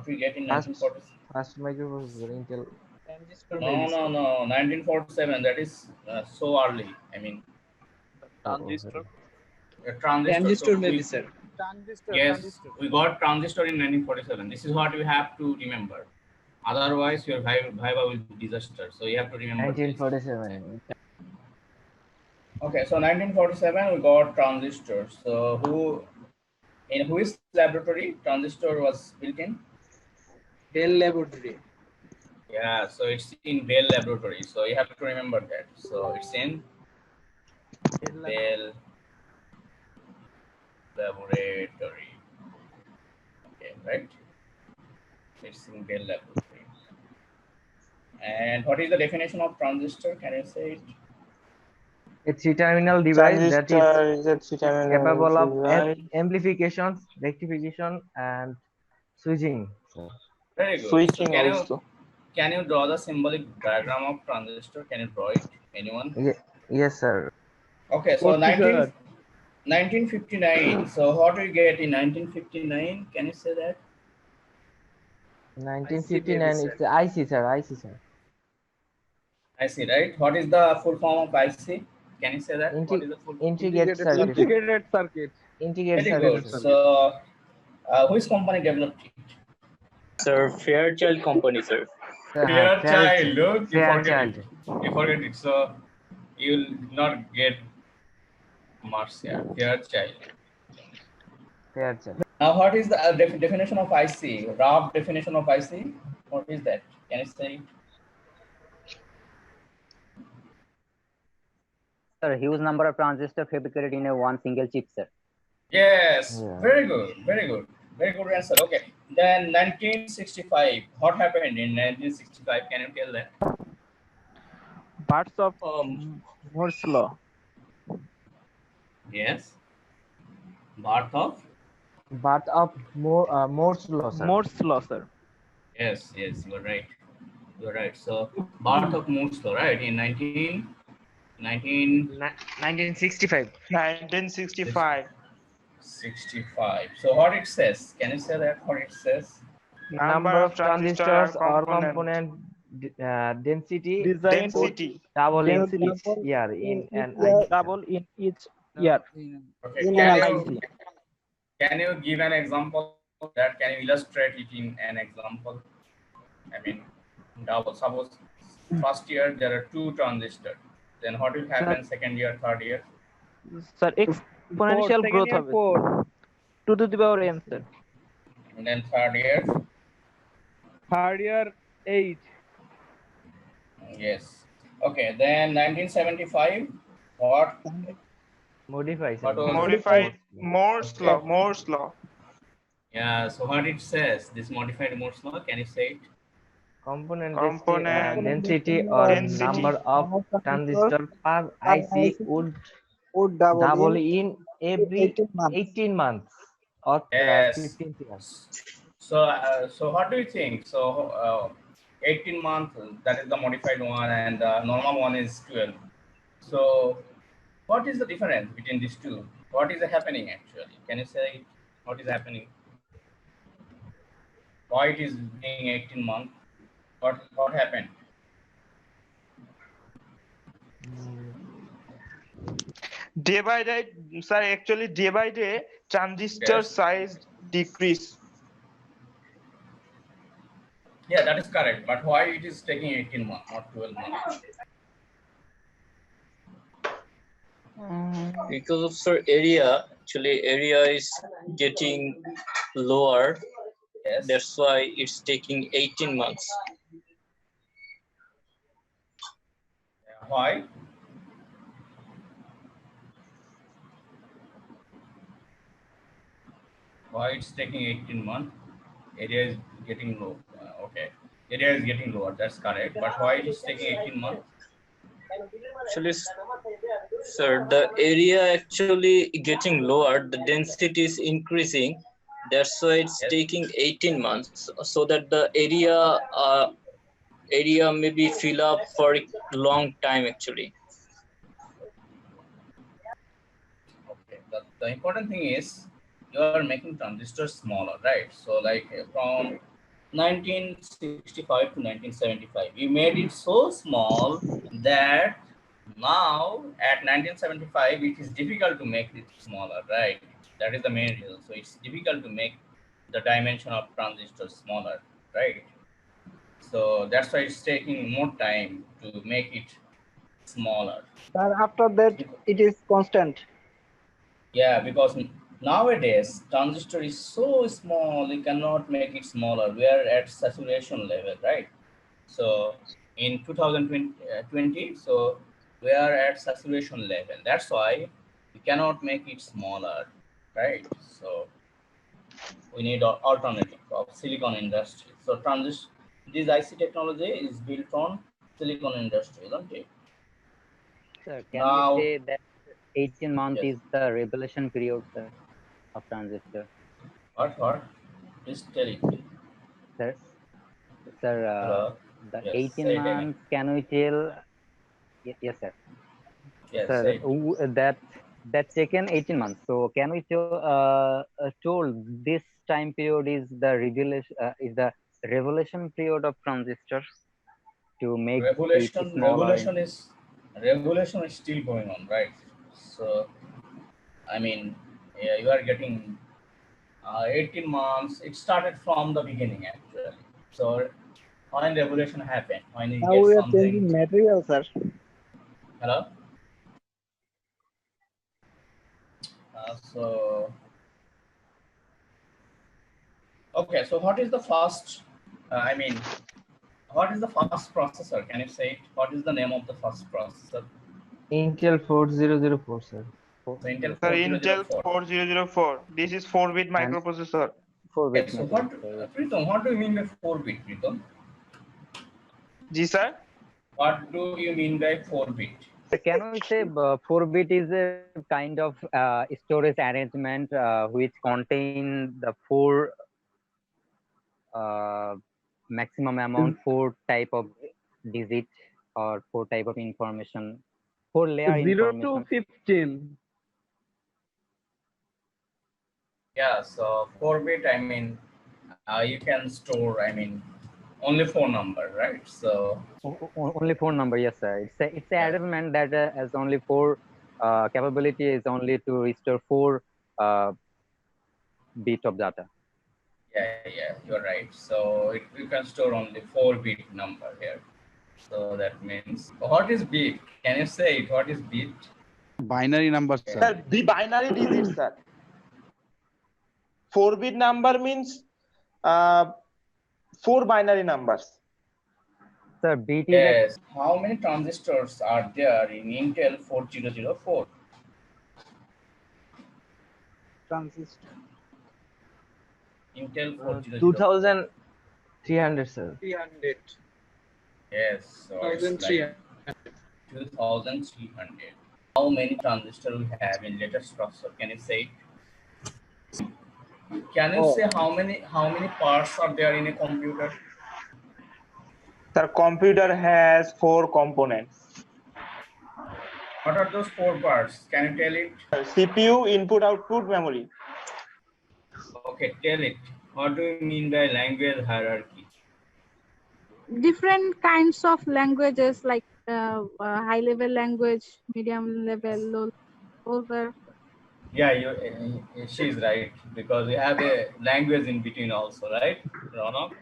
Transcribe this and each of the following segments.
we get in First 1947? microprocessor Intel. Transistor No, maybe, no, sir. no. 1947. That is so early. I mean, Transistor. a transistor. Transistor So maybe, we sir. yes, we got transistor in 1947. This is what you have to remember. Otherwise, your viva will be disaster. So you have to remember this. 1947. Okay, so 1947 we got transistors. So in which laboratory transistor was built in? Bell Laboratory. Yeah, so it's in Bell Laboratory. So you have to remember that. So it's in Bell Laboratory. Okay, right? It's in Bell Laboratory. And what is the definition of transistor? Can you say it? A three-terminal device that Transistor is is a three-terminal capable of device. amplification, rectification, and switching. So, Very good. So Switching also. can you draw the symbolic diagram of transistor? Can you draw it? Anyone? yes, sir. Okay, so Okay, sir. 1959. So what do you get in 1959? Can you say that? 1959. sir. It's the IC, sir. IC, sir. IC, right? What is the full form of IC? Can you say that? What is the full form? Integrated circuit. Integrated circuit. Integrated Very circuit. good. sir. So which company developed it? Sir, Fairchild Company, sir. Fairchild. Look, you forget Fairchild. it. You forget it. So you will not get marks here. Fairchild. Fairchild. Now, what is the definition of IC? Rough definition of IC? What is that? Can you say it? Sir, huge number of transistors fabricated in a one single chip, sir. Yes, Yeah. very good, very good, very good answer. Okay, then 1965. What happened in 1965? Can you tell that? Parts of Moore's law. Yes. Birth of? Birth of Moore's law, sir. Moore's law, sir. Yes, yes, you're right. You're right. So, birth of Moore's law, right? In 1965. 1965. 65. So, what it says? Can you say that? What it says? Number of transistors or component density Density. double Density. in each year in an IC. Double in each year. Okay. In Can an you, IC. can you give an example of that? Can you illustrate it in an example? I mean, double. Suppose first year there are 2 transistors. Then what will happen second year, third year? Sir, exponential growth of it. 2 to the power n, sir. And then third year? Third year, 8. Yes. Okay. Then 1975. What? Modify, sir. What was Modified Moore's law. Moore's law. Yeah. So what it says? This modified Moore's law. Can you say it? Component Component density or density. number of transistors per IC would double in every 18 months or Yes. 15 years. So so what do you think? So 18 months, that is the modified one, and the normal one is 12. So what is the difference between these two? What is happening actually? Can you say what is happening? Why it is being 18 months? What happened? Day by day, sir, actually day by day, transistor Yes. size decrease. Yeah, that is correct. But why it is taking 18 months, not 12 months? Because of sir area, actually area is getting lower. Yes. That's why it's taking 18 months. Why? Why it's taking 18 months? Area is getting low. Okay. Area is getting lower. That's correct. But why it is taking 18 months? Actually, sir, the area actually getting lower, the density is increasing. That's why it's Yes. taking 18 months, so that the area maybe fill up for a long time actually. Okay. The important thing is you are making transistors smaller, right? So like from 1965 to 1975. We made it so small that now at 1975 it is difficult to make it smaller, right? That is the main reason. So it's difficult to make the dimension of transistors smaller, right? So that's why it's taking more time to make it smaller. Sir, after that, it is constant. Yeah, because nowadays transistor is so small, you cannot make it smaller. We are at saturation level, right? So in 2020, so we are at saturation level. That's why we cannot make it smaller, right? So we need an alternative of silicon industry. So this IC technology is built on silicon industry, isn't it? Sir, can we Now, say that 18 months yes. is the revelation period, sir, of transistor? What? Please tell it. Sir, sir, Hello. the Yes. 18 Say it again. months, can we tell? Yes, sir. Yes. Sir, Say it. that taken 18 months. So can we told this time period is the revelation period of transistors to make it Revolution. smaller? Revolution is still going on, right? So I mean, yeah, you are getting 18 months. It started from the beginning actually. So when revolution happened, when you Now get we are something. changing material, sir. Hello. So okay. So what is the first? I mean, what is the first processor? Can you say it? What is the name of the first processor? Intel 4004, sir. So Intel Sir, Intel 4004. 4004. This is 4-bit And microprocessor. 4-bit Okay, so what, microprocessor. Pritam, what do you mean by 4-bit, Pritam? Ji sir. What do you mean by 4-bit? So can we say 4-bit is a kind of storage arrangement which contain the uh, maximum amount, 4 type of digit or 4 type of information, 4 layer 0 to information. 15. Yeah, so 4-bit, I mean, you can store, I mean, only 4 number, right? So Only 4 number, yes, sir. It's a yeah, arrangement that has only 4 capability is only to restore 4 bit of data. yeah, you're right. So you can store only 4-bit number here. So that means, what is bit? Can you say it? What is bit? Binary numbers, sir. Sir, the binary digits, sir. 4-bit number means 4 binary numbers. Sir, bit is Yes. How many transistors are there in Intel 4004? Transistor. Intel 4004. 2300, sir. 300. Yes, so it's like 2300. How many transistors we have in latest processor? Can you say? Can you say how many parts are there in a computer? Sir, computer has 4 components. What are those 4 parts? Can you tell it? CPU, input, output, memory. Okay, tell it. What do you mean by language hierarchy? Different kinds of languages like high level language, medium level, low level. Yeah, she's right, because we have a language in between also, right, Ronak?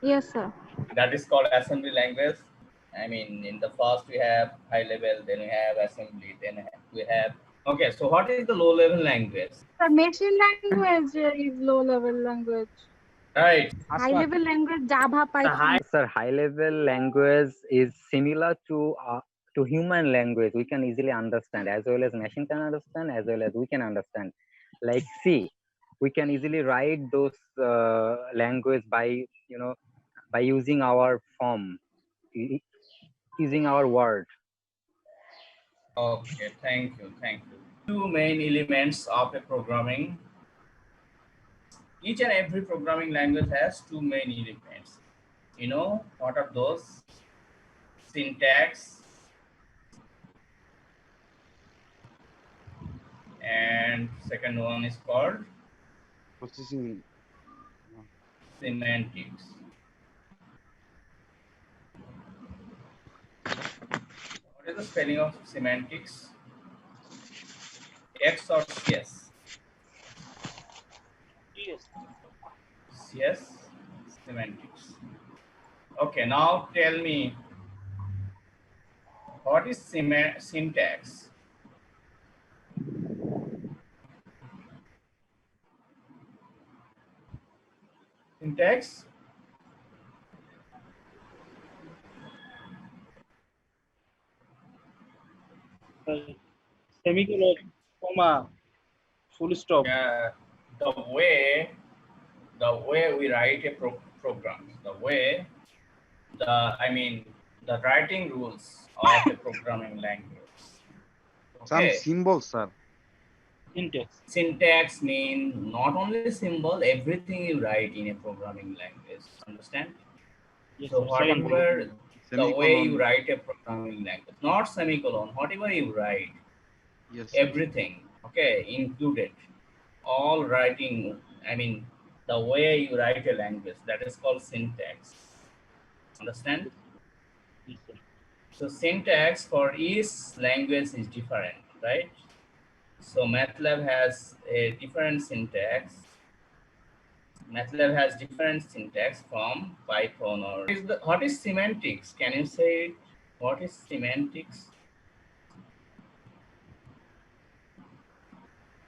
Yes, sir. That is called assembly language. I mean, in the first we have high level, then we have assembly, then we have. Okay, so what is the low level language? The machine language is low level language. Right. High level language, Java, Python. Sir, high level language is similar to human language. We can easily understand, as well as machine can understand, as well as we can understand. Like C, we can easily write those language by by using our form, using our word. Okay, thank you. Two main elements of a programming. Each and every programming language has two main elements. You know what are those? Syntax and second one is called Processing. semantics? What is the spelling of semantics? X or CS? CS, semantics. Okay, now tell me, what is syntax? Syntax? Semicolon, comma, full stop. Yeah, the way we write a program, the writing rules of a programming language. Some Okay. symbols, sir. Syntax means not only symbol, everything you write in a programming language. Understand? Yes, So sir. whatever the way you Semicolon. write a programming language, not semicolon, whatever you write, Yes, sir. everything, okay, included, all writing, the way you write a language, that is called syntax. Understand? Yes, sir. So syntax for each language is different, right? So MATLAB has a different syntax. MATLAB has different syntax from Python. Or what is semantics? Can you say it? What is semantics?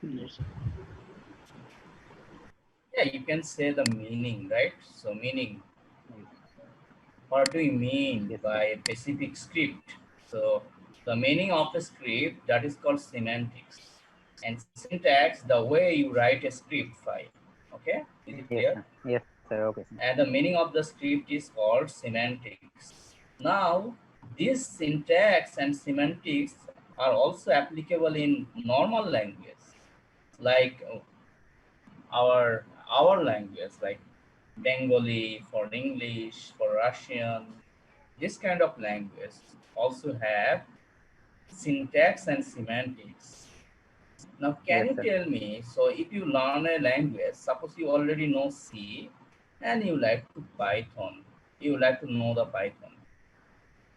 Yes, sir. Yeah, you can say the meaning, right? So meaning, what do you mean by a specific script? So the meaning of the script, that is called semantics. And syntax, the way you write a script file. Okay, is it clear? Sir. Yes, sir. Okay. And the meaning of the script is called semantics. Now, this syntax and semantics are also applicable in normal language, like our language, like Bengali for English, for Russian. This kind of language also have syntax and semantics. Now, can you tell me, so if you learn a language, suppose you already know C and you like to Python, you like to know the Python,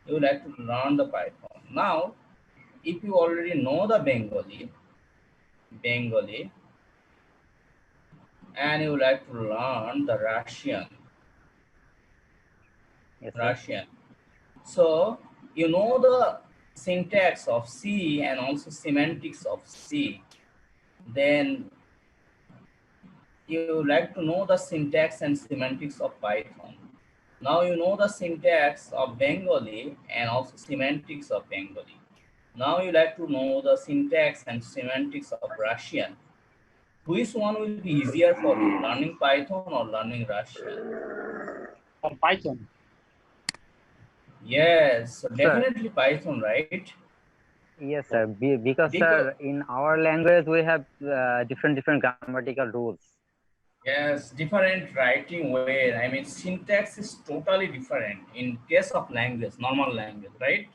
you like to learn the Python. Now, if you already know the Bengali, and you like to learn the Russian. So you know the syntax of C and also semantics of C. Then you like to know the syntax and semantics of Python. Now you know the syntax of Bengali and also semantics of Bengali. Now you like to know the syntax and semantics of Russian. Which one will be easier for you, learning Python or learning Russian? Python. Yes, so definitely Python, right? Yes, sir. Because sir, in our language we have different grammatical rules. Yes, different writing way. Syntax is totally different in case of language, normal language, right?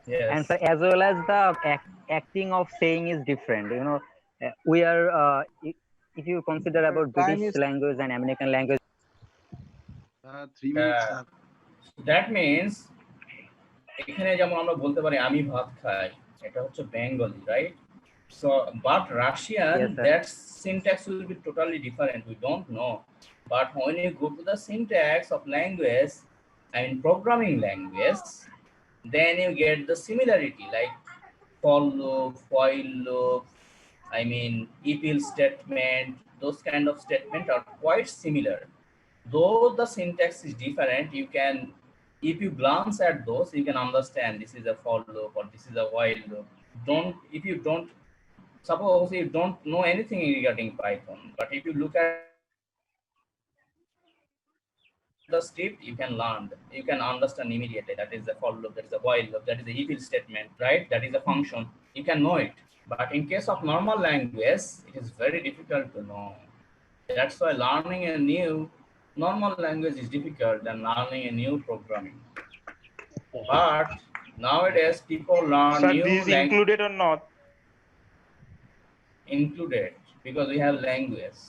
Yes. And sir, as well as the acting of saying is different. You know, we are if you consider about British language and American language. 3 minutes, sir. That means এখানে যেমন আমরা বলতে পারি আমি ভাত খাই, এটা হচ্ছে Bengali, right? So but Russian, that syntax will be totally different. We don't know. But when you go to the syntax of language and programming language, then you get the similarity, like for loop, while loop, if else statement, those kind of statements are quite similar. Though the syntax is different, you can, if you glance at those, you can understand this is a for loop or this is a while loop. If you don't, suppose you don't know anything regarding Python, but if you look at the script, you can learn, you can understand immediately that is a for loop, that is a while loop, that is a if else statement, right? That is a function. You can know it. But in case of normal language, it is very difficult to know. That's why learning a new normal language is difficult than learning a new programming. But nowadays people learn Sir, new these included or not? Included, because we have language.